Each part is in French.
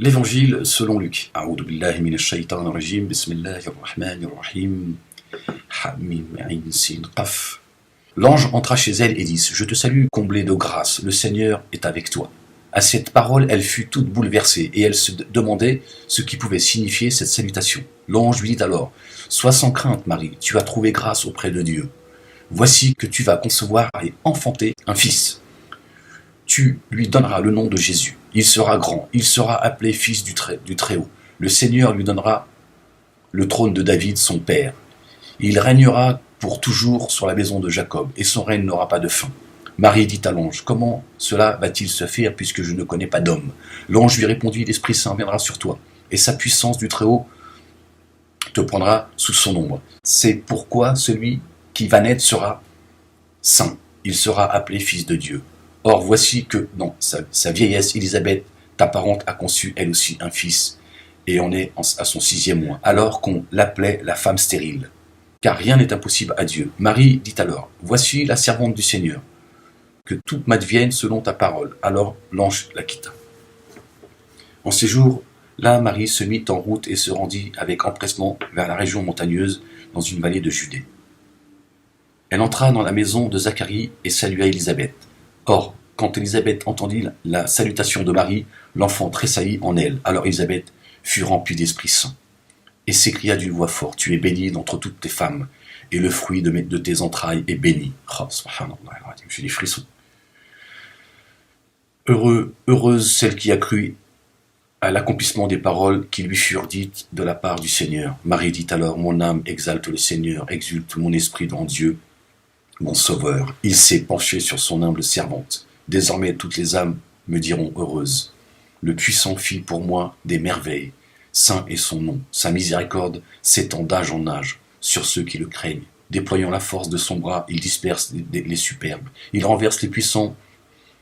L'évangile selon Luc. A'oudou billahi minash shaitanir rajim. Bismillahir rahmanir rahim. Hamim ayn sin qaf. L'ange entra chez elle et dit: Je te salue, comblée de grâce, le Seigneur est avec toi. À cette parole, elle fut toute bouleversée, et elle se demandait ce qui pouvait signifier cette salutation. L'ange lui dit alors: Sois sans crainte, Marie, tu as trouvé grâce auprès de Dieu. Voici que tu vas concevoir et enfanter un fils. Tu lui donneras le nom de Jésus. Il sera grand, il sera appelé fils du Très-Haut. Le Seigneur lui donnera le trône de David, son père. Il régnera pour toujours sur la maison de Jacob, et son règne n'aura pas de fin. Marie dit à l'ange: Comment cela va-t-il se faire, puisque je ne connais pas d'homme? L'ange lui répondit: L'Esprit Saint viendra sur toi, et sa puissance du Très-Haut te prendra sous son ombre. C'est pourquoi celui qui va naître sera saint. Il sera appelé fils de Dieu. Or voici que, dans sa vieillesse, Élisabeth, ta parente, a conçu elle aussi un fils, et on est à son 6e mois, alors qu'on l'appelait la femme stérile. Car rien n'est impossible à Dieu. Marie dit alors: Voici la servante du Seigneur, que tout m'advienne selon ta parole. Alors l'ange la quitta. En ces jours-là, Marie se mit en route et se rendit avec empressement vers la région montagneuse, dans une vallée de Judée. Elle entra dans la maison de Zacharie et salua Élisabeth. Or, quand Élisabeth entendit la salutation de Marie, l'enfant tressaillit en elle. Alors Élisabeth fut remplie d'Esprit Saint, et s'écria d'une voix forte: Tu es bénie d'entre toutes tes femmes, et le fruit de tes entrailles est béni. Oh, subhanallah, j'ai des frissons. Heureuse celle qui a cru à l'accomplissement des paroles qui lui furent dites de la part du Seigneur. Marie dit alors: Mon âme exalte le Seigneur, exulte mon esprit dans Dieu, mon Sauveur. Il s'est penché sur son humble servante. Désormais toutes les âmes me diront heureuse. Le Puissant fit pour moi des merveilles. Saint est son nom. Sa miséricorde s'étend d'âge en âge sur ceux qui le craignent. Déployant la force de son bras, il disperse les superbes. Il renverse les puissants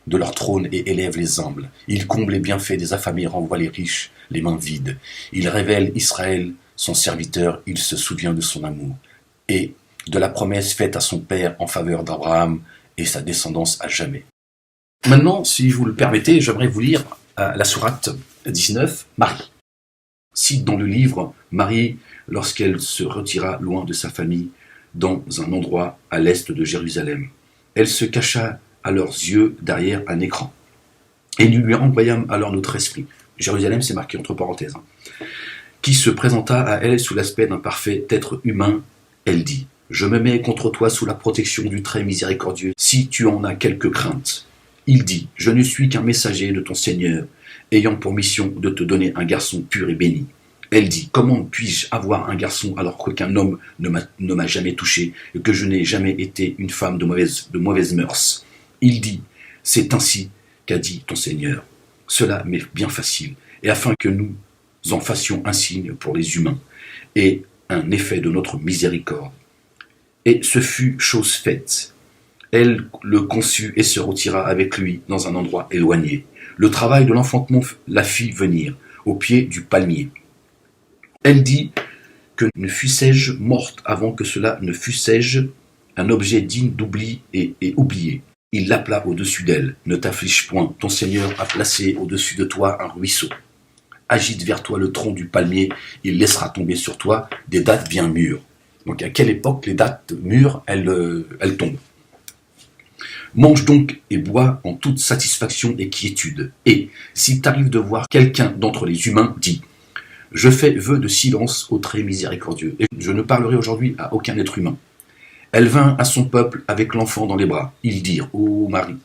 de leur trône et élève les humbles. Il comble les bienfaits des affamés, renvoie les riches les mains vides. Il révèle Israël, son serviteur. Il se souvient de son amour et de la promesse faite à son père en faveur d'Abraham et sa descendance à jamais. Maintenant, si vous le permettez, j'aimerais vous lire la sourate 19, Marie. Cite dans le livre Marie lorsqu'elle se retira loin de sa famille dans un endroit à l'est de Jérusalem. Elle se cacha à leurs yeux derrière un écran. Et nous lui envoyâmes alors notre esprit. Jérusalem, c'est marqué entre parenthèses. Qui se présenta à elle sous l'aspect d'un parfait être humain. Elle dit: Je me mets contre toi sous la protection du très miséricordieux, si tu en as quelque crainte. Il dit: Je ne suis qu'un messager de ton Seigneur, ayant pour mission de te donner un garçon pur et béni. Elle dit: Comment puis-je avoir un garçon alors qu'aucun homme ne m'a jamais touché et que je n'ai jamais été une femme de mauvaise mœurs? Il dit: C'est ainsi qu'a dit ton Seigneur. Cela m'est bien facile, et afin que nous en fassions un signe pour les humains, et un effet de notre miséricorde. Et ce fut chose faite. Elle le conçut et se retira avec lui dans un endroit éloigné. Le travail de l'enfantement la fit venir au pied du palmier. Elle dit: Que ne fussé-je morte avant que cela ne fussé-je un objet digne d'oubli et oublié. Il l'appela au-dessus d'elle. Ne t'afflige point, ton Seigneur a placé au-dessus de toi un ruisseau. Agite vers toi le tronc du palmier, il laissera tomber sur toi des dattes bien mûres. Donc à quelle époque les dattes mûres, elles tombent. Mange donc et bois en toute satisfaction et quiétude. Et, s'il t'arrive de voir quelqu'un d'entre les humains, dis: Je fais vœu de silence au très miséricordieux, et je ne parlerai aujourd'hui à aucun être humain. Elle vint à son peuple avec l'enfant dans les bras. Ils dirent: Ô Marie,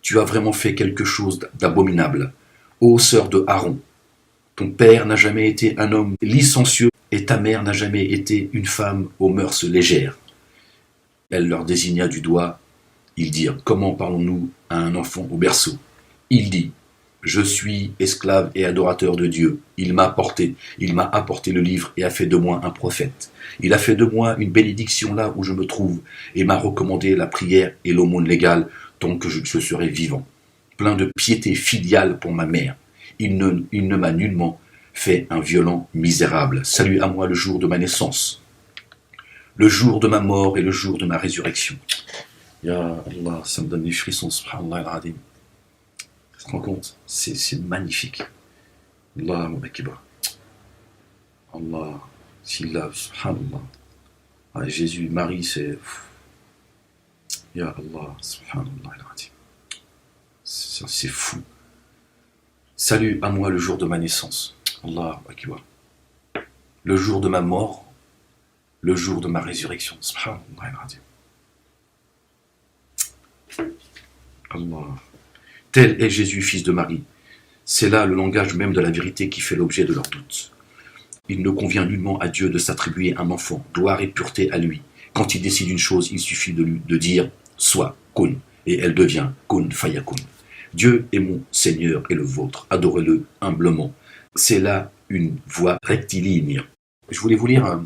tu as vraiment fait quelque chose d'abominable. Ô sœur de Aaron, ton père n'a jamais été un homme licencieux, et ta mère n'a jamais été une femme aux mœurs légères. Elle leur désigna du doigt. Ils dirent: Comment parlons-nous à un enfant au berceau? Il dit: Je suis esclave et adorateur de Dieu. Il m'a apporté le livre et a fait de moi un prophète. Il a fait de moi une bénédiction là où je me trouve et m'a recommandé la prière et l'aumône légale tant que je serai vivant. Plein de piété filiale pour ma mère. Il ne m'a nullement fait un violent misérable. Salut à moi le jour de ma naissance, le jour de ma mort et le jour de ma résurrection. Ya Allah, ça me donne des frissons, subhanallah al-azim. Tu te rends compte? C'est magnifique. Allahu Akbar. Allah, Sillah, subhanallah. Ah, Jésus, Marie, c'est... Ya Allah, subhanallah. C'est fou. Salut à moi le jour de ma naissance. Allahu Akbar. Le jour de ma mort, le jour de ma résurrection. Subhanallah. Allah. Tel est Jésus, fils de Marie. C'est là le langage même de la vérité qui fait l'objet de leurs doutes. Il ne convient nullement à Dieu de s'attribuer un enfant, gloire et pureté à lui. Quand il décide une chose, il suffit de dire « soit kun » et elle devient « kun fayakun ». Dieu est mon Seigneur et le vôtre, adorez-le humblement. C'est là une voie rectiligne. Je voulais vous lire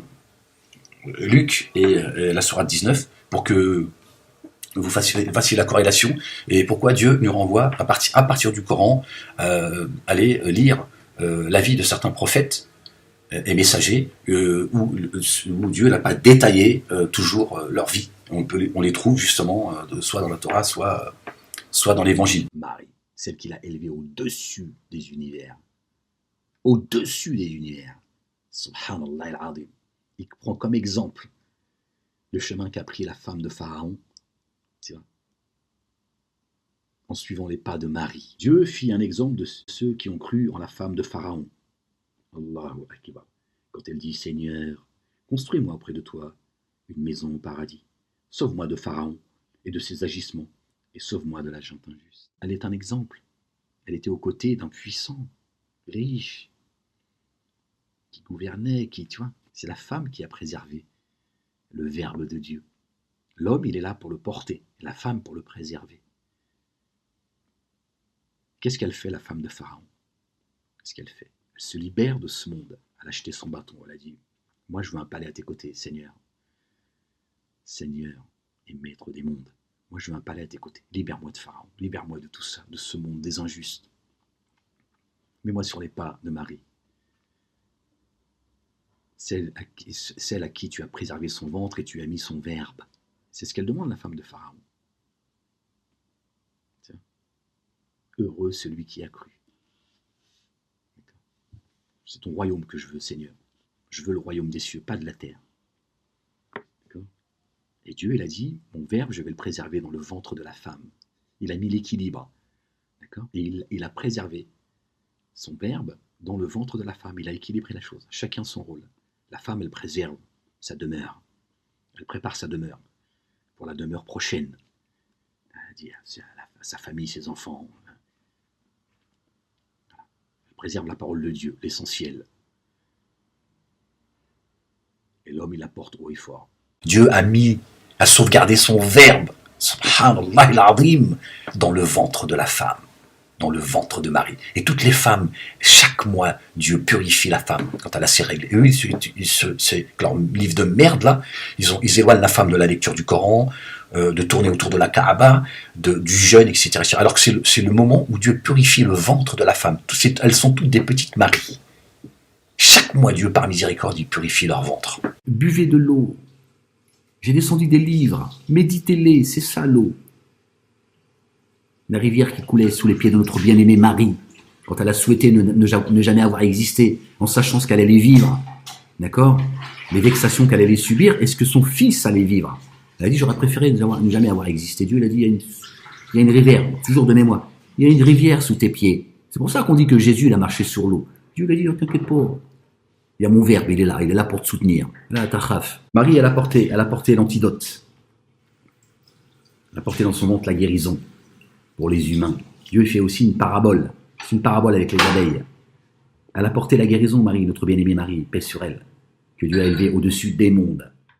Luc et la sourate 19 pour que vous fassiez la corrélation et pourquoi Dieu nous renvoie à partir du Coran aller lire la vie de certains prophètes et messagers où Dieu n'a pas détaillé toujours leur vie. On les trouve justement soit dans la Torah, soit dans l'Évangile. Marie, celle qu'il a élevée au-dessus des univers. Au-dessus des univers. Subhanallah al-Azim. Il prend comme exemple le chemin qu'a pris la femme de Pharaon, en suivant les pas de Marie. Dieu fit un exemple de ceux qui ont cru en la femme de Pharaon. Allahu Akbar. Quand elle dit « Seigneur, construis-moi auprès de toi une maison au paradis. Sauve-moi de Pharaon et de ses agissements, et sauve-moi de la gente injuste. » Elle est un exemple. Elle était aux côtés d'un puissant, riche, qui gouvernait, c'est la femme qui a préservé le Verbe de Dieu. L'homme, il est là pour le porter, et la femme pour le préserver. Qu'est-ce qu'elle fait, la femme de Pharaon? Qu'est-ce qu'elle fait? Elle se libère de ce monde. Elle a acheté son bâton, elle a dit « Moi, je veux un palais à tes côtés, Seigneur. Seigneur et maître des mondes. Moi, je veux un palais à tes côtés. Libère-moi de Pharaon, libère-moi de tout ça, de ce monde des injustes. Mets-moi sur les pas de Marie, celle à qui tu as préservé son ventre et tu as mis son verbe. » C'est ce qu'elle demande, la femme de Pharaon. Tiens. Heureux celui qui a cru. C'est ton royaume que je veux, Seigneur. Je veux le royaume des cieux, pas de la terre. D'accord ? Et Dieu, il a dit, mon verbe, je vais le préserver dans le ventre de la femme. Il a mis l'équilibre. D'accord ? Et il a préservé son verbe dans le ventre de la femme. Il a équilibré la chose. Chacun son rôle. La femme, elle préserve sa demeure. Elle prépare sa demeure pour la demeure prochaine. Elle dit à sa famille, ses enfants. Elle préserve la parole de Dieu, l'essentiel. Et l'homme, il apporte haut et fort. Dieu a sauvegardé son verbe, subhanallah al-azim, dans le ventre de la femme, dans le ventre de Marie. Et toutes les femmes, chaque mois, Dieu purifie la femme quand elle a ses règles. Et eux, c'est leur livre de merde, là, ils éloignent la femme de la lecture du Coran, de tourner autour de la Kaaba, du jeûne, etc. Alors que c'est le moment où Dieu purifie le ventre de la femme. Elles sont toutes des petites Maries. Chaque mois, Dieu, par miséricorde, il purifie leur ventre. Buvez de l'eau. J'ai descendu des livres. Méditez-les, c'est ça l'eau. La rivière qui coulait sous les pieds de notre bien-aimée Marie, quand elle a souhaité ne jamais avoir existé, en sachant ce qu'elle allait vivre, d'accord, les vexations qu'elle allait subir, est-ce que son fils allait vivre? Elle a dit, j'aurais préféré ne jamais avoir existé. Dieu, il a dit, il y a une rivière, toujours de mémoire, il y a une rivière sous tes pieds. C'est pour ça qu'on dit que Jésus, il a marché sur l'eau. Dieu lui a dit, oh, t'inquiète pas, il y a mon verbe, il est là pour te soutenir. Là, takhaf. Marie, elle a porté l'antidote. Elle a porté dans son ventre la guérison pour les humains. Dieu fait aussi une parabole. C'est une parabole avec les abeilles. Elle a porté la guérison, Marie, notre bien-aimée Marie, paix sur elle, que Dieu a élevée au-dessus des mondes.